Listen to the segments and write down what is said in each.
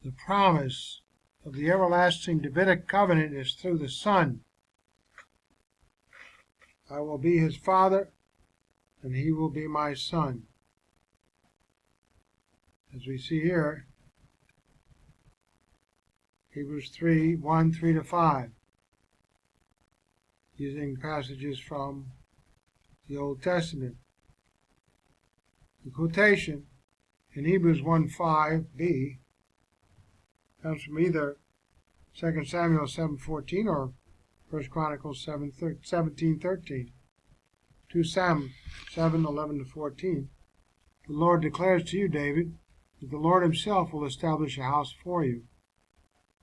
The promise of the everlasting Davidic covenant is through the Son. I will be his father, and he will be my son. As we see here, Hebrews 3:1, 3-5, using passages from the Old Testament. The quotation in Hebrews 1:5b comes from either 2 Samuel 7:14 or 1 Chronicles 17:13. 2 Sam 7:11-14. The Lord declares to you, David, that the Lord himself will establish a house for you.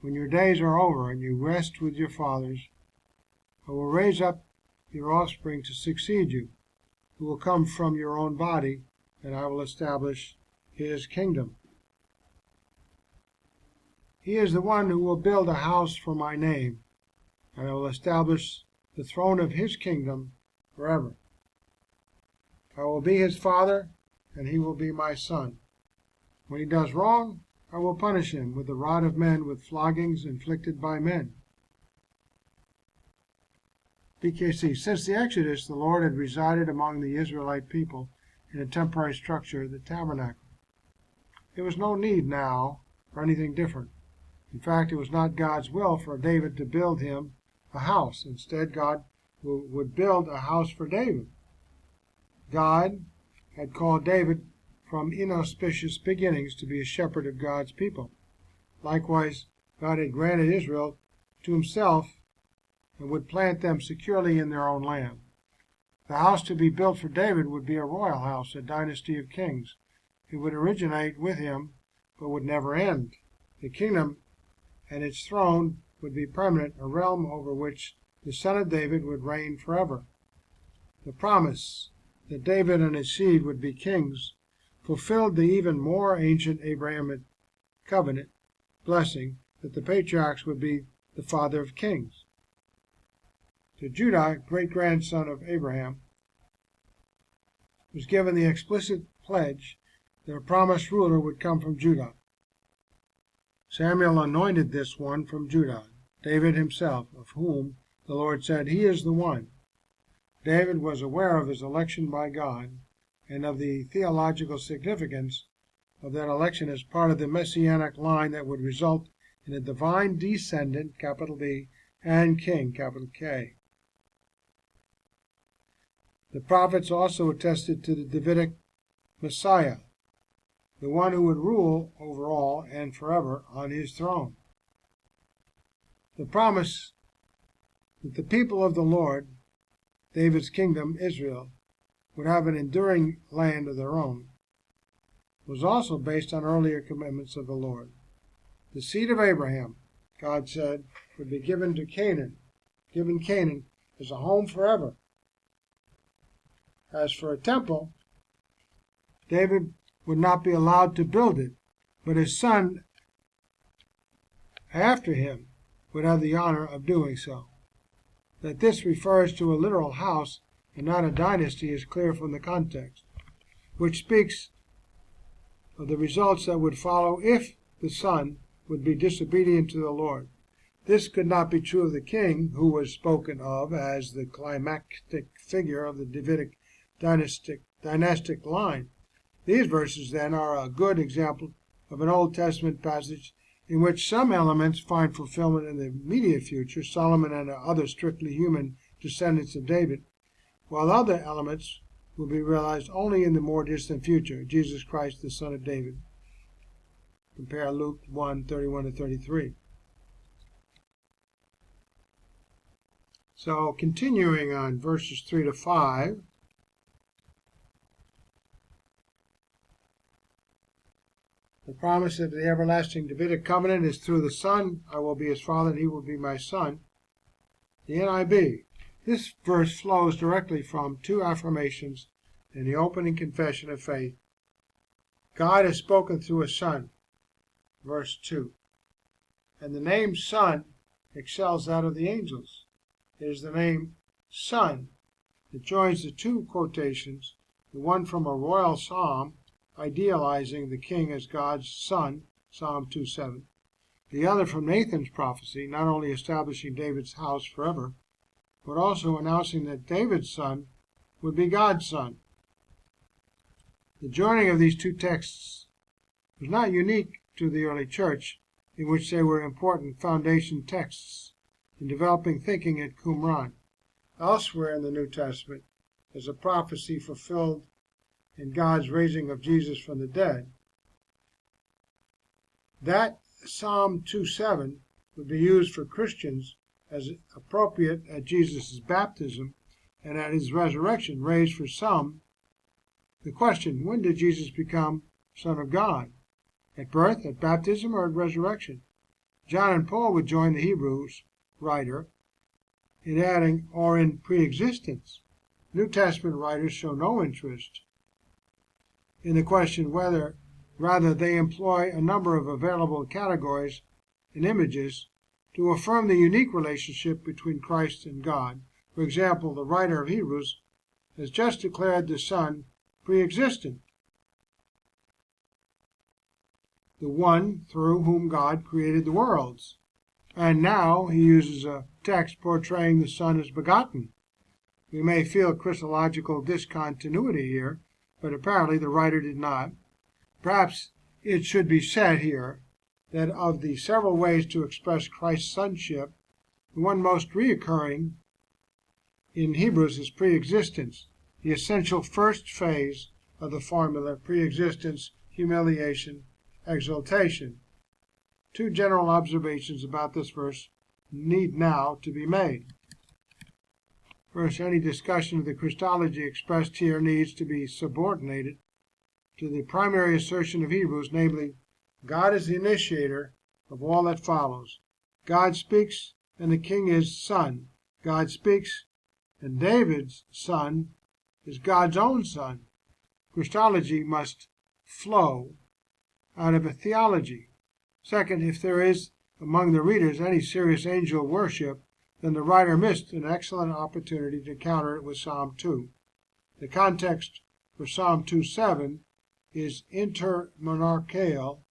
When your days are over and you rest with your fathers, I will raise up your offspring to succeed you, who will come from your own body, and I will establish his kingdom. He is the one who will build a house for my name, and I will establish the throne of his kingdom forever. I will be his father, and he will be my son. When he does wrong, I will punish him with the rod of men, with floggings inflicted by men. BKC. Since the Exodus, the Lord had resided among the Israelite people in a temporary structure, the tabernacle. There was no need now for anything different. In fact, it was not God's will for David to build him a house. Instead, God would build a house for David. God had called David from inauspicious beginnings to be a shepherd of God's people. Likewise, God had granted Israel to himself and would plant them securely in their own land. The house to be built for David would be a royal house, a dynasty of kings. It would originate with him, but would never end. The kingdom and its throne would be permanent, a realm over which the son of David would reign forever. The promise that David and his seed would be kings fulfilled the even more ancient Abrahamic covenant blessing that the patriarchs would be the father of kings. To Judah, great-grandson of Abraham, was given the explicit pledge that a promised ruler would come from Judah. Samuel anointed this one from Judah, David himself, of whom the Lord said, "He is the one." David was aware of his election by God and of the theological significance of that election as part of the messianic line that would result in a divine descendant, capital D, and king, capital K. The prophets also attested to the Davidic Messiah, the one who would rule over all and forever on his throne. The promise that the people of the Lord, David's kingdom, Israel, would have an enduring land of their own, was also based on earlier commitments of the Lord. The seed of Abraham, God said, would be given Canaan as a home forever. As for a temple, David would not be allowed to build it, but his son after him would have the honor of doing so. That this refers to a literal house and not a dynasty is clear from the context, which speaks of the results that would follow if the son would be disobedient to the Lord. This could not be true of the king, who was spoken of as the climactic figure of the Davidic dynastic line. These verses, then, are a good example of an Old Testament passage in which some elements find fulfillment in the immediate future, Solomon and other strictly human descendants of David, while other elements will be realized only in the more distant future, Jesus Christ, the Son of David. Compare Luke 1:31-33. So, continuing on verses 3-5, the promise of the everlasting Davidic covenant is through the Son. I will be his father, and he will be my son. The NIV. This verse flows directly from two affirmations in the opening confession of faith. God has spoken through a Son, verse 2. And the name Son excels that of the angels. It is the name Son that joins the two quotations, the one from a royal psalm, idealizing the king as God's son, Psalm 2:7. The other from Nathan's prophecy, not only establishing David's house forever, but also announcing that David's son would be God's son. The joining of these two texts was not unique to the early church, in which they were important foundation texts in developing thinking at Qumran. Elsewhere in the New Testament is a prophecy fulfilled in God's raising of Jesus from the dead. That Psalm 2:7 would be used for Christians as appropriate at Jesus' baptism and at his resurrection, raised for some the question, when did Jesus become Son of God? At birth, at baptism, or at resurrection? John and Paul would join the Hebrews writer in adding, or in pre-existence. New Testament writers show no interest in the question whether. Rather, they employ a number of available categories and images to affirm the unique relationship between Christ and God. For example, the writer of Hebrews has just declared the Son pre-existent, the one through whom God created the worlds. And now he uses a text portraying the Son as begotten. We may feel Christological discontinuity here, but apparently the writer did not. Perhaps it should be said here that of the several ways to express Christ's sonship, the one most reoccurring in Hebrews is pre-existence, the essential first phase of the formula: pre-existence, humiliation, exaltation. Two general observations about this verse need now to be made. First, any discussion of the Christology expressed here needs to be subordinated to the primary assertion of Hebrews, namely, God is the initiator of all that follows. God speaks, and the king is son. God speaks, and David's son is God's own son. Christology must flow out of a theology. Second, if there is among the readers any serious angel worship, then the writer missed an excellent opportunity to counter it with Psalm 2. The context for Psalm 2:7 is intermonarchical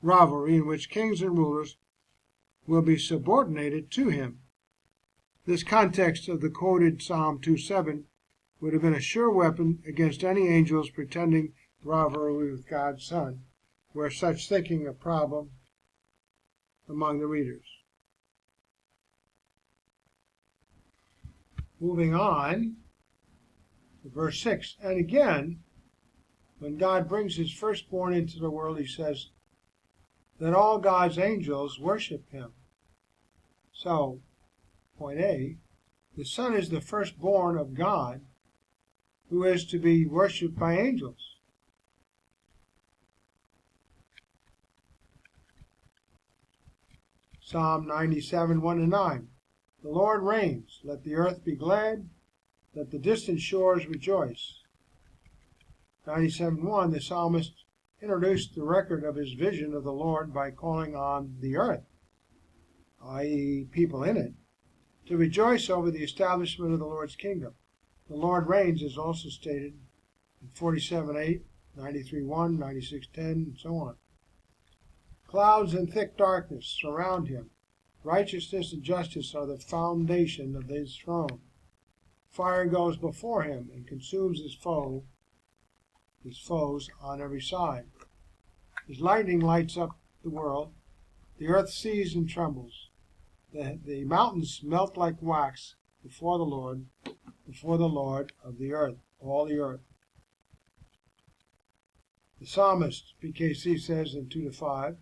rivalry in which kings and rulers will be subordinated to him. This context of the quoted Psalm 2:7 would have been a sure weapon against any angels pretending rivalry with God's Son, were such thinking a problem among the readers. Moving on to verse 6. And again, when God brings his firstborn into the world, he says that all God's angels worship him. So, point A, the Son is the firstborn of God, who is to be worshipped by angels. Psalm 97, 1-9. The Lord reigns. Let the earth be glad. Let the distant shores rejoice. 97:1, the psalmist introduced the record of his vision of the Lord by calling on the earth, i.e., people in it, to rejoice over the establishment of the Lord's kingdom. The Lord reigns is also stated in 47:8, 93:1, 96:10, and so on. Clouds and thick darkness surround him. Righteousness and justice are the foundation of his throne. Fire goes before him and consumes his foes on every side. His lightning lights up the world. The earth sees and trembles. The mountains melt like wax before the Lord of the earth, all the earth. The psalmist, PKC says in 2-5,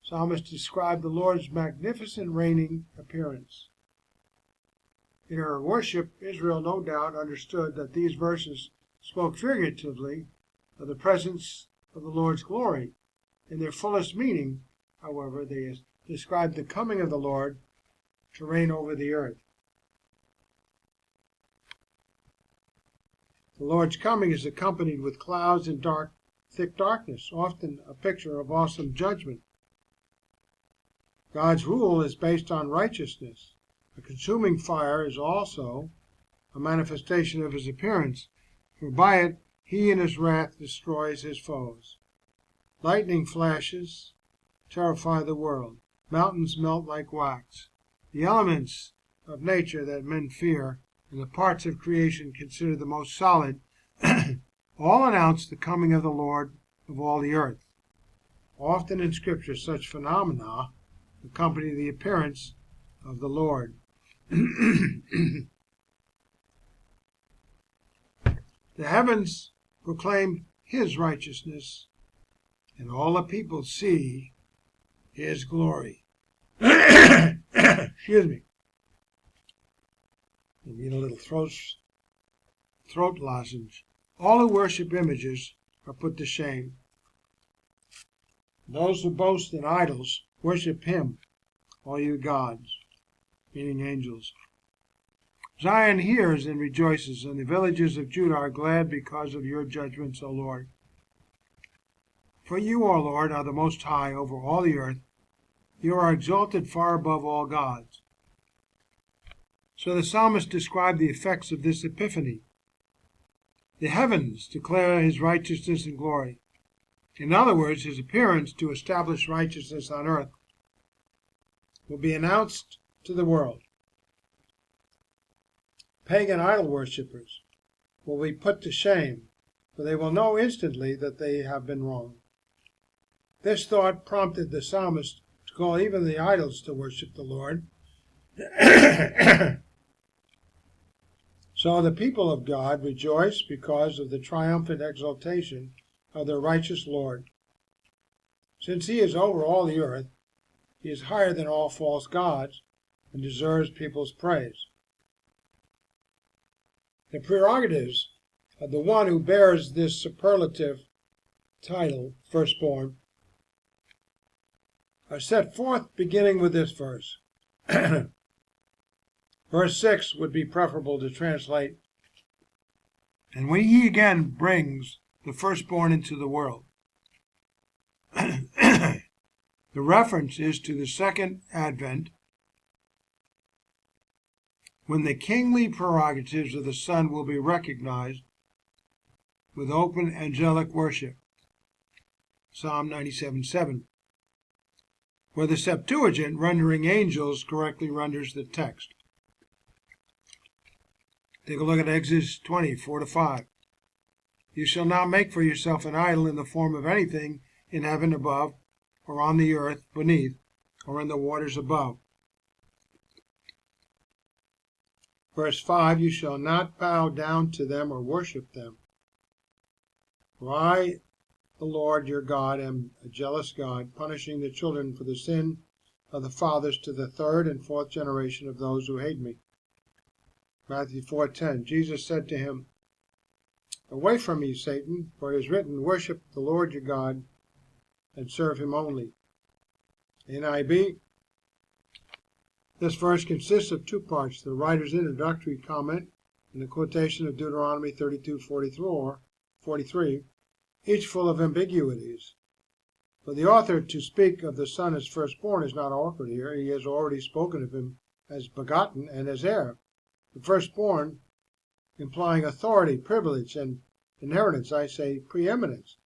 psalmist described the Lord's magnificent reigning appearance. In her worship, Israel no doubt understood that these verses spoke figuratively of the presence of the Lord's glory. In their fullest meaning, however, they described the coming of the Lord to reign over the earth. The Lord's coming is accompanied with clouds and thick darkness, often a picture of awesome judgment. God's rule is based on righteousness. A consuming fire is also a manifestation of his appearance, for by it he in his wrath destroys his foes. Lightning flashes terrify the world. Mountains melt like wax. The elements of nature that men fear and the parts of creation considered the most solid all announce the coming of the Lord of all the earth. Often in Scripture such phenomena accompany the appearance of the Lord. The heavens proclaim His righteousness, and all the people see His glory. Excuse me. I need a little throat lozenge. All who worship images are put to shame. Those who boast in idols worship Him, all you gods, meaning angels. Zion hears and rejoices, and the villages of Judah are glad because of your judgments, O Lord. For you, O Lord, are the Most High over all the earth. You are exalted far above all gods. So the psalmist described the effects of this epiphany. The heavens declare His righteousness and glory. In other words, His appearance to establish righteousness on earth will be announced to the world. Pagan idol worshippers will be put to shame, for they will know instantly that they have been wrong. This thought prompted the psalmist to call even the idols to worship the Lord. So the people of God rejoice because of the triumphant exaltation of their righteous Lord. Since He is over all the earth, He is higher than all false gods and deserves people's praise. The prerogatives of the one who bears this superlative title, firstborn, are set forth beginning with this verse. Verse 6 would be preferable to translate, and when He again brings the firstborn into the world. The reference is to the second advent, when the kingly prerogatives of the Son will be recognized with open angelic worship. Psalm 97:7, where the Septuagint rendering angels correctly renders the text. Take a look at Exodus 20:4-5. You shall not make for yourself an idol in the form of anything in heaven above, or on the earth beneath, or in the waters above. Verse 5, you shall not bow down to them or worship them. For I, the Lord your God, am a jealous God, punishing the children for the sin of the fathers to the third and fourth generation of those who hate me. Matthew 4:10, Jesus said to him, away from me, Satan, for it is written, worship the Lord your God and serve Him only. NIV. This verse consists of two parts, the writer's introductory comment and the quotation of Deuteronomy 32:43, each full of ambiguities. For the author to speak of the Son as firstborn is not awkward here. He has already spoken of Him as begotten and as heir. The firstborn, implying authority, privilege, and inheritance, I say preeminence,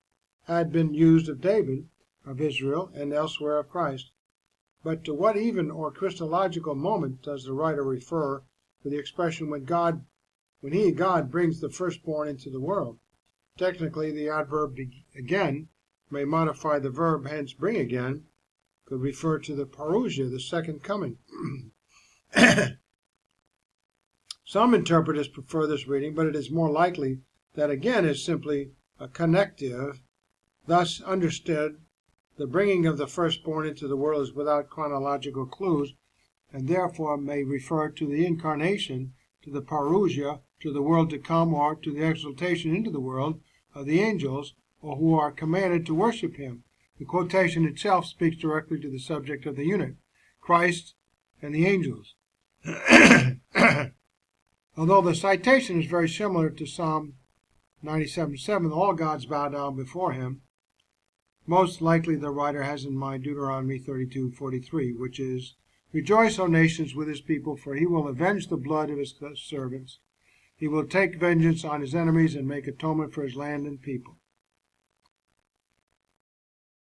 had been used of David, of Israel, and elsewhere of Christ. But to what even or Christological moment does the writer refer for the expression when He, God, brings the firstborn into the world? Technically, the adverb again may modify the verb, hence bring again, could refer to the parousia, the second coming. Some interpreters prefer this reading, but it is more likely that again is simply a connective. Thus understood, the bringing of the firstborn into the world is without chronological clues, and therefore may refer to the incarnation, to the parousia, to the world to come, or to the exaltation into the world of the angels, or who are commanded to worship Him. The quotation itself speaks directly to the subject of the unit, Christ and the angels. Although the citation is very similar to Psalm 97:7, all gods bow down before Him, most likely the writer has in mind Deuteronomy 32:43, which is, rejoice, O nations, with His people, for He will avenge the blood of His servants. He will take vengeance on His enemies and make atonement for His land and people.